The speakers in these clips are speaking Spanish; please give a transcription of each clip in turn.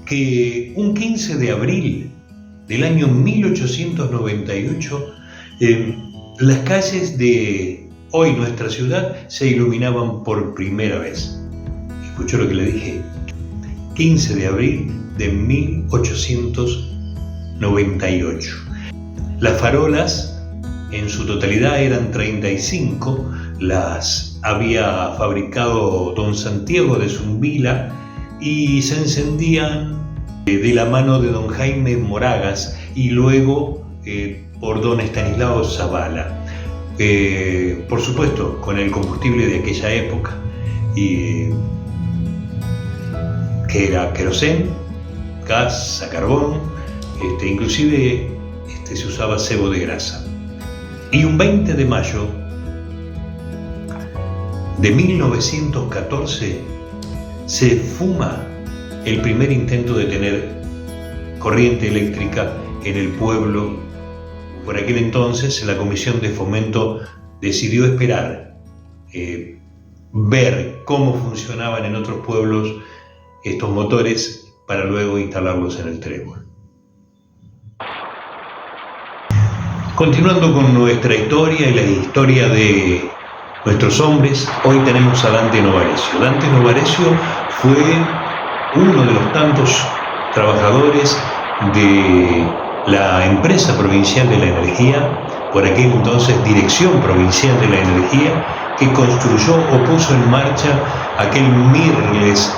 que un 15 de abril del año 1898, las calles de hoy nuestra ciudad se iluminaban por primera vez. ¿Escuchó lo que le dije? 15 de abril de 1898. Las farolas en su totalidad eran 35, las había fabricado don Santiago de Zumbila y se encendían de la mano de don Jaime Moragas y luego por don Estanislao Zavala. Por supuesto, con el combustible de aquella época, que era querosén, gas a carbón, inclusive se usaba cebo de grasa. Y un 20 de mayo de 1914 se fuma el primer intento de tener corriente eléctrica en el pueblo. Por aquel entonces la Comisión de Fomento decidió esperar, ver cómo funcionaban en otros pueblos estos motores para luego instalarlos en el Trébol. Continuando con nuestra historia y la historia de nuestros hombres, hoy tenemos a Dante Novarecio. Dante Novarecio fue uno de los tantos trabajadores de la empresa provincial de la energía, por aquel entonces Dirección Provincial de la Energía, que construyó o puso en marcha aquel Mirles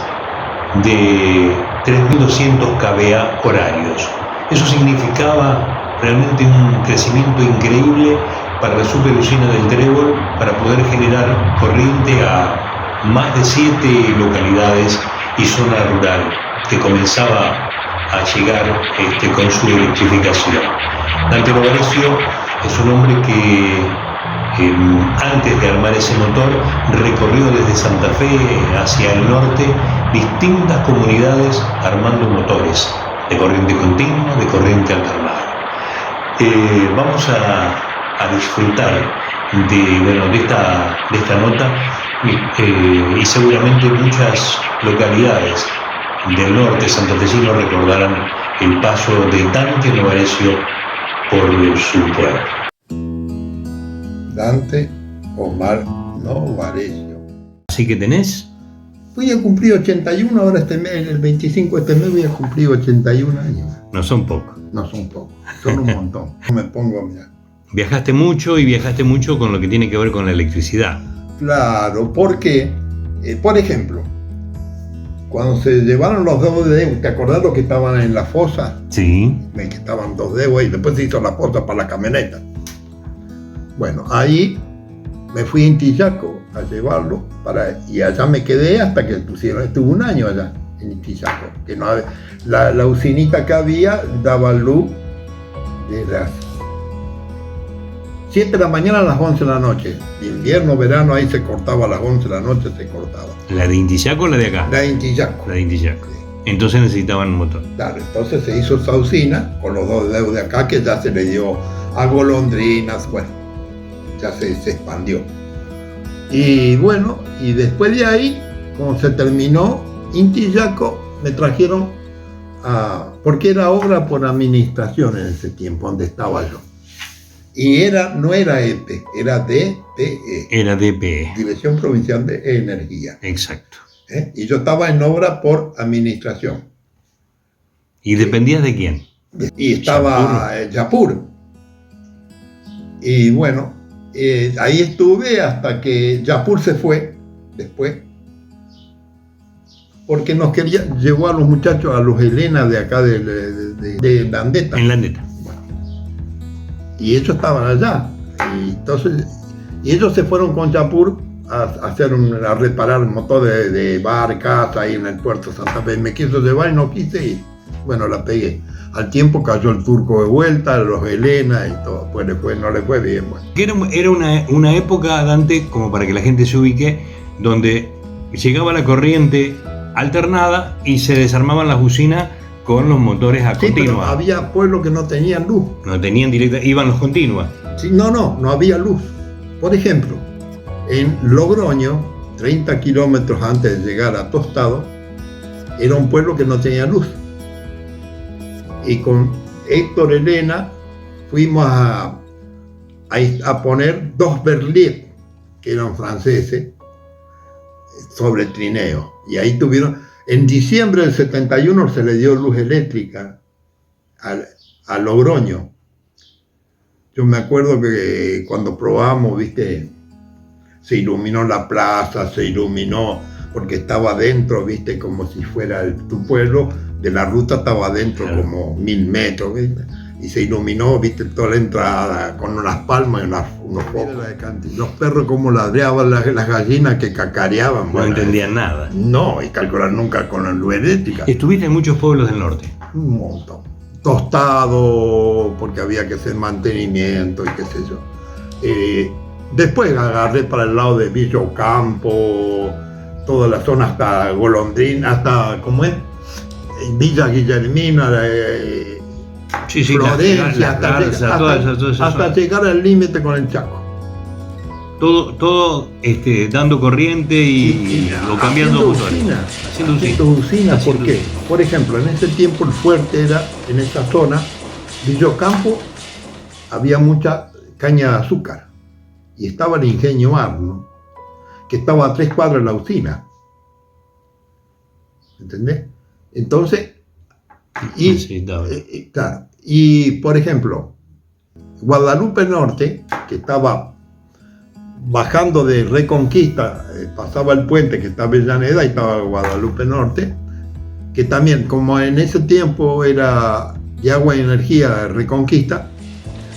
de 3.200 kVA horarios. Eso significaba realmente un crecimiento increíble para la superusina del Trébol, para poder generar corriente a más de 7 localidades y zona rural que comenzaba a llegar con su electrificación. Dante Novarecio es un hombre que antes de armar ese motor recorrió desde Santa Fe hacia el norte distintas comunidades armando motores de corriente continua, de corriente alternada. Vamos a disfrutar de esta nota y seguramente muchas localidades del norte santafesino recordarán el paso de Dante Novarecio por su pueblo. Dante Omar Novarecio. ¿Así que tenés? Voy a cumplir 81 ahora este mes, el 25 de este mes voy a cumplir 81 años. No son pocos. No son pocos, son un montón. Me pongo a mirar. Viajaste mucho con lo que tiene que ver con la electricidad. Claro, porque, por ejemplo, cuando se llevaron los 2 dedos, ¿te acordás los que estaban en la fosa? Sí. Que estaban 2 dedos y después se hizo la fosa para la camioneta. Bueno, ahí me fui a Intillaco a llevarlo y allá me quedé hasta que pusieron. Estuve un año allá en Intillaco, que no había, la usinita que había daba luz de las 7 de la mañana a las 11 de la noche. Invierno, verano, ahí se cortaba a las 11 de la noche, se cortaba. ¿La de Intillaco o la de acá? La de Intillaco. La de Intillaco. Entonces necesitaban un motor. Claro, entonces se hizo esa usina con los 2 dedos de acá, que ya se le dio a golondrinas, bueno, ya se expandió. Y bueno, y después de ahí, cuando se terminó Intillaco, me trajeron porque era obra por administración en ese tiempo, donde estaba yo. Y no era EPE, era DPE. Era DPE. Dirección Provincial de Energía. Exacto. Y yo estaba en obra por administración. ¿Y dependías de quién? Y estaba Yapur. Y bueno, ahí estuve hasta que Yapur se fue después. Porque llevó a los muchachos, a los Helena de acá de Landeta. En Landeta. Y ellos estaban allá. Y ellos se fueron con Yapur a reparar el motor de barcas ahí en el puerto de Santa Fe. Me quiso llevar y no quise y bueno, la pegué. Al tiempo cayó el turco de vuelta, los Helena y todo. Pues después no le fue bien. Bueno. Era una época, Dante, como para que la gente se ubique, donde llegaba la corriente alternada y se desarmaban las usinas con los motores a continua. Pero había pueblos que no tenían luz. No tenían directa, iban los continuas. Sí, no había luz. Por ejemplo, en Logroño, 30 kilómetros antes de llegar a Tostado, era un pueblo que no tenía luz. Y con Héctor Elena fuimos a poner 2 Berliet, que eran franceses, sobre trineo. Y ahí tuvieron, en diciembre del 71 se le dio luz eléctrica a Logroño. Yo me acuerdo que cuando probamos, viste, se iluminó la plaza, se iluminó, porque estaba adentro, viste, como si fuera tu pueblo, de la ruta estaba adentro como 1000 metros, viste, y se iluminó, viste, toda la entrada con unas palmas y unos focos. Los perros como ladreaban, las gallinas que cacareaban. No bueno, entendían nada. No, y calcular nunca con la luz eléctrica. Estuviste en muchos pueblos del norte. Un montón. Tostado, porque había que hacer mantenimiento y qué sé yo. Después agarré para el lado de Villa Ocampo, toda la zona hasta Golondrina, hasta, ¿cómo es? Villa Guillermina, Sí, Florencia, hasta llegar al límite con el Chaco. Todo dando corriente o cambiando motores. Haciendo usinas, ¿por qué? Por ejemplo, en ese tiempo el fuerte era, en esa zona, Villa Ocampo, había mucha caña de azúcar. Y estaba el ingenio Arno, que estaba a 3 cuadras de la usina. ¿Entendés? Entonces, y por ejemplo, Guadalupe Norte, que estaba bajando de Reconquista, pasaba el puente que está Avellaneda y estaba Guadalupe Norte, que también, como en ese tiempo era de agua y energía de Reconquista,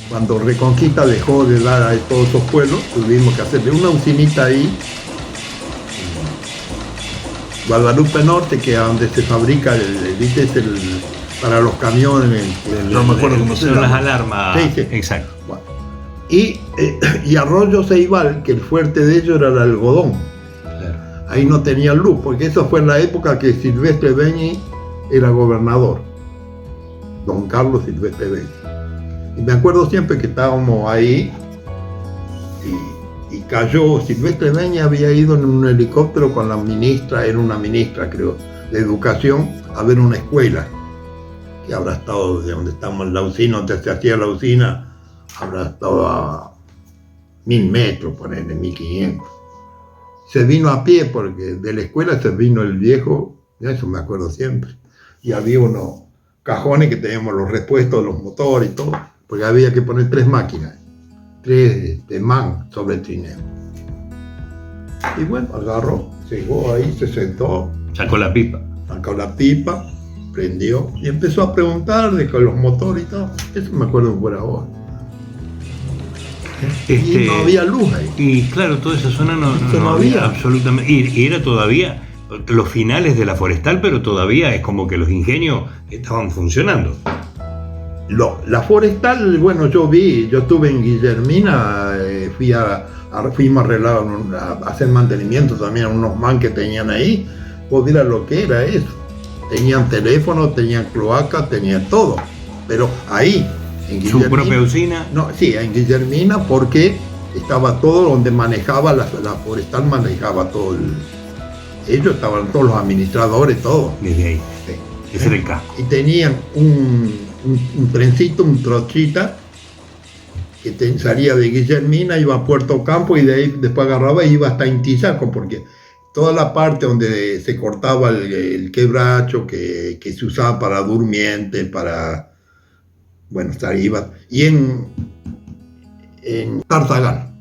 cuando Reconquista dejó de dar a todos esos pueblos, tuvimos que hacerle una usinita ahí, Guadalupe Norte, que es donde se fabrica para los camiones, no me acuerdo cómo se llaman. Las alarmas. Sí. Exacto. Bueno. Y Arroyo Ceibal, que el fuerte de ellos era el algodón. Claro. Ahí no tenían luz, porque eso fue en la época que Silvestre Beñi era gobernador. Don Carlos Silvestre Beñi. Y me acuerdo siempre que estábamos ahí y cayó. Silvestre Beñi había ido en un helicóptero con la ministra, era una ministra creo, de educación, a ver una escuela. Que habrá estado de donde estamos en la usina, donde se hacía la usina, habrá estado a 1000 metros, ponele, 1500. Se vino a pie porque de la escuela se vino el viejo, eso me acuerdo siempre. Y había unos cajones que teníamos los repuestos de los motores y todo, porque había que poner 3 máquinas, 3 man sobre el trineo. Y bueno, agarró, llegó ahí, se sentó. Sacó la pipa. Prendió y empezó a preguntar de con los motores y todo. Eso me acuerdo por ahora. Y no había luz ahí. Y claro, toda esa zona no había absolutamente. Y era todavía los finales de la forestal, pero todavía es como que los ingenios estaban funcionando. La forestal, bueno, yo estuve en Guillermina, fuimos a arreglar, a hacer mantenimiento también a unos man que tenían ahí. Pues mira lo que era eso. Tenían teléfono, tenían cloaca, tenían todo. Pero ahí, en Guillermina. ¿Su propia usina? No, sí, en Guillermina, porque estaba todo donde manejaba, la forestal manejaba todo. Ellos estaban todos los administradores, todo. Desde ahí. Sí. Ese era el casco. Y tenían un trencito, un trochita, que salía de Guillermina, iba a Puerto Campo y de ahí después agarraba y iba hasta Intillaco, porque toda la parte donde se cortaba el quebracho que se usaba para durmiente, para, bueno, iba. Y en Tartagal,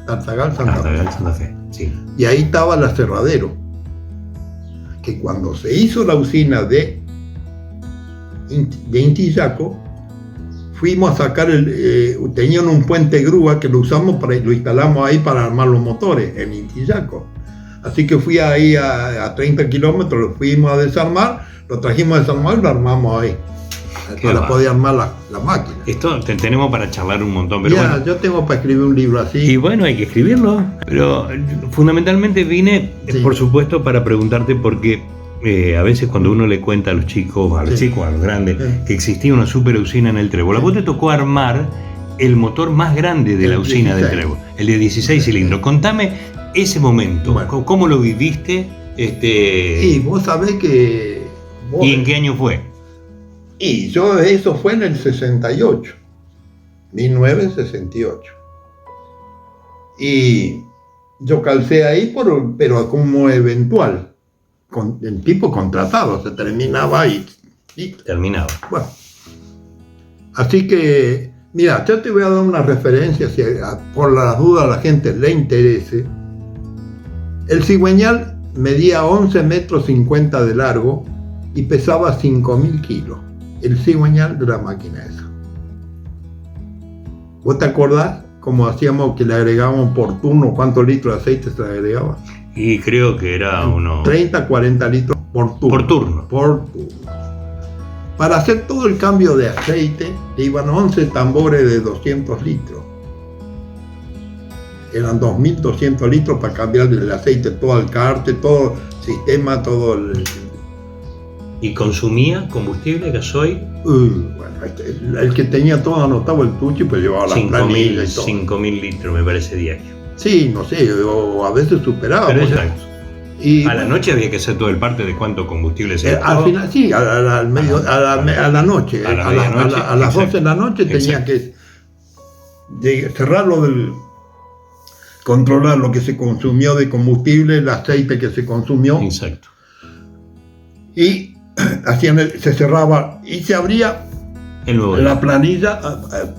Santa Fe, sí. Y ahí estaba el aserradero, que cuando se hizo la usina de Intillaco, fuimos a sacar tenían un puente grúa que lo instalamos ahí para armar los motores en Intillaco. Así que fui ahí a 30 kilómetros, lo fuimos a desarmar, lo trajimos a desarmar y lo armamos ahí. Para poder armar la máquina. Esto tenemos para charlar un montón, pero ya, bueno. Yo tengo para escribir un libro así. Y bueno, hay que escribirlo. Pero fundamentalmente vine, sí, por supuesto, para preguntarte porque a veces cuando uno le cuenta a los chicos, a los grandes, que existía una super usina en el Trébol, a vos te tocó armar el motor más grande de la usina del Trébol, el de 16 cilindros. Contame ese momento, ¿cómo lo viviste? Y vos sabés que ¿Y en qué año fue? Y yo, eso fue en el 68, 1968. Y yo calcé ahí, pero como eventual, el tipo contratado, se terminaba y terminaba. Bueno, así que, mira, yo te voy a dar una referencia, si por las dudas a la gente le interese. El cigüeñal medía 11 metros 50 de largo y pesaba 5.000 kilos. El cigüeñal de la máquina esa. ¿Vos te acordás cómo hacíamos que le agregábamos por turno cuántos litros de aceite se le agregaba? Y creo que era unos 30, 40 litros por turno. Por turno. Para hacer todo el cambio de aceite, le iban 11 tambores de 200 litros. Eran 2.200 litros para cambiar el aceite, todo el cárter, todo el sistema, todo el... ¿Y consumía combustible, gasoil? Bueno, el que tenía todo anotado el tucho, pues llevaba las planillas y todo. 5.000 litros me parece diario. Sí, no sé, o a veces superaba. Pero exacto. Y, a la noche había que hacer todo el parte de cuánto combustible se al final, sí, a la noche. A las 12 de la noche tenía que cerrarlo controlar lo que se consumió de combustible, el aceite que se consumió. Exacto. Y se cerraba y se abría la planilla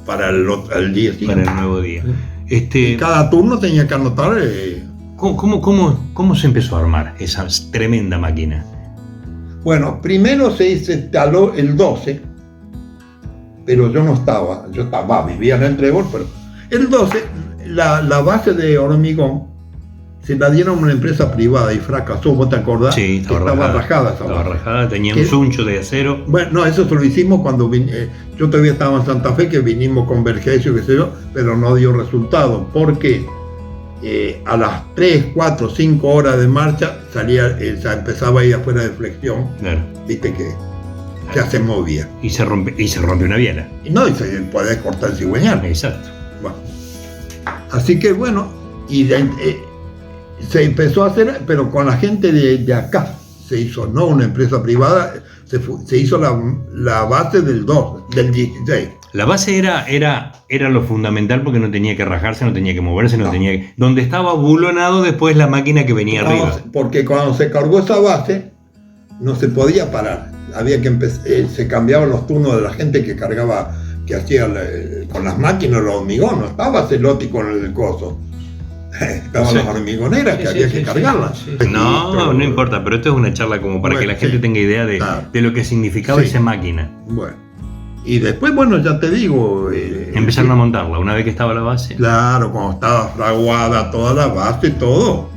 para el día siguiente. Para el nuevo día. Y cada turno tenía que anotar. ¿Cómo se empezó a armar esa tremenda máquina? Bueno, primero se instaló el 12, pero yo no estaba, vivía en el Trébol, pero el 12, la base de hormigón, se la dieron a una empresa privada y fracasó, ¿vos te acordás? Sí, estaba rajada esa estaba base. Rajada, tenía un suncho de acero. Bueno, no, eso se lo hicimos cuando yo todavía estaba en Santa Fe, que vinimos con Vergesio, qué sé yo, pero no dio resultado. ¿Por qué? A las 3, 4, 5 horas de marcha empezaba a ir afuera de flexión, claro. Viste que ya se movía. Y se rompe una biela. Y se puede cortar el cigüeñal. Exacto. Bueno, así que bueno, y se empezó a hacer, pero con la gente de acá se hizo, no una empresa privada, se hizo la base del 16. La base era lo fundamental porque no tenía que rajarse, no tenía que moverse, no tenía que... Donde estaba bulonado después la máquina que venía arriba. Porque cuando se cargó esa base, no se podía parar. Había que se cambiaban los turnos de la gente que cargaba, que hacía con las máquinas los hormigón. No estaba Celotti con el coso. Estaban las hormigoneras que había que cargarlas. No importa, pero esto es una charla como para que la gente tenga idea de lo que significaba esa máquina. Bueno. Y después, bueno, ya te digo... Empezaron a montarla, una vez que estaba la base. Claro, cuando estaba fraguada toda la base, todo.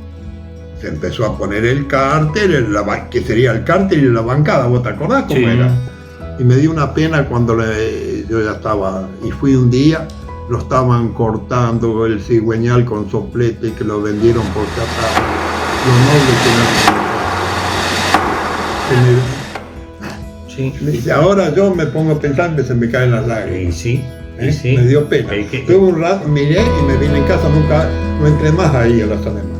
Se empezó a poner el cárter, que sería el cárter y la bancada, ¿vos te acordás cómo era? Y me dio una pena cuando yo ya estaba... Y fui un día, lo estaban cortando el cigüeñal con soplete, que lo vendieron por catálogo. Lo noble que Sí. Ahora yo me pongo a pensar y se me caen las lágrimas. Sí. Me dio pena. Tuve un rato, miré y me vine en casa, nunca no entré más ahí a la sala de